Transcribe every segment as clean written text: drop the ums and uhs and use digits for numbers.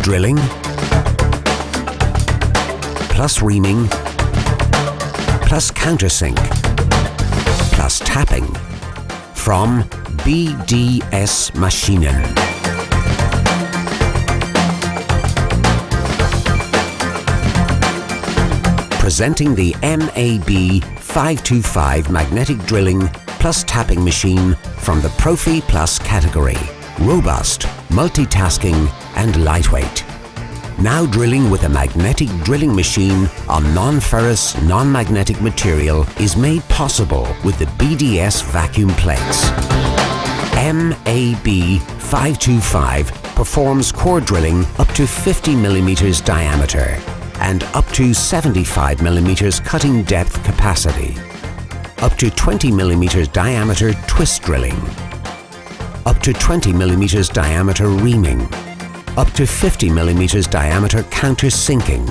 drilling, plus reaming, plus countersink, plus tapping from BDS Maschinen. Presenting the MAB 525 magnetic drilling plus tapping machine from the Profi Plus category. Robust, multitasking and lightweight. Now drilling with a magnetic drilling machine on non-ferrous, non-magnetic material is made possible with the BDS vacuum plates. MAB 525 performs core drilling up to 50 mm diameter and up to 75 mm cutting depth capacity. Up to 20 mm diameter twist drilling. Up to 20 mm diameter reaming. Up to 50 mm diameter countersinking.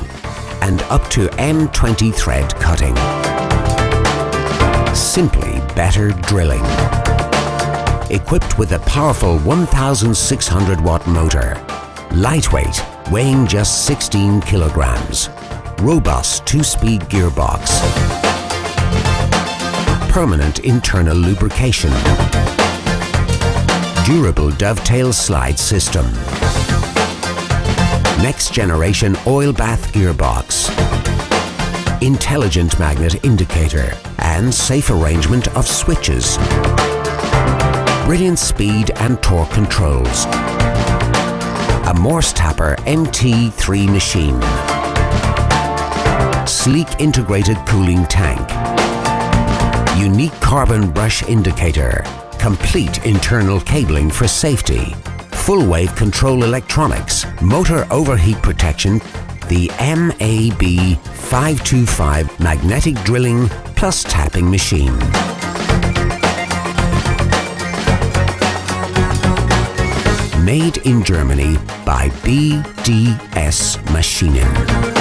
And up to M20 thread cutting. Simply better drilling. Equipped with a powerful 1600 watt motor. Lightweight, weighing just 16 kilograms. Robust 2-speed gearbox. Permanent internal lubrication. Durable dovetail slide system. Next generation oil bath gearbox. Intelligent magnet indicator and safe arrangement of switches. Brilliant speed and torque controls. A Morse Tapper MT3 machine. Sleek integrated cooling tank. Unique carbon brush indicator. Complete internal cabling for safety. Full wave control electronics. Motor overheat protection. The MAB 525 magnetic drilling plus tapping machine. Made in Germany by BDS Maschinen.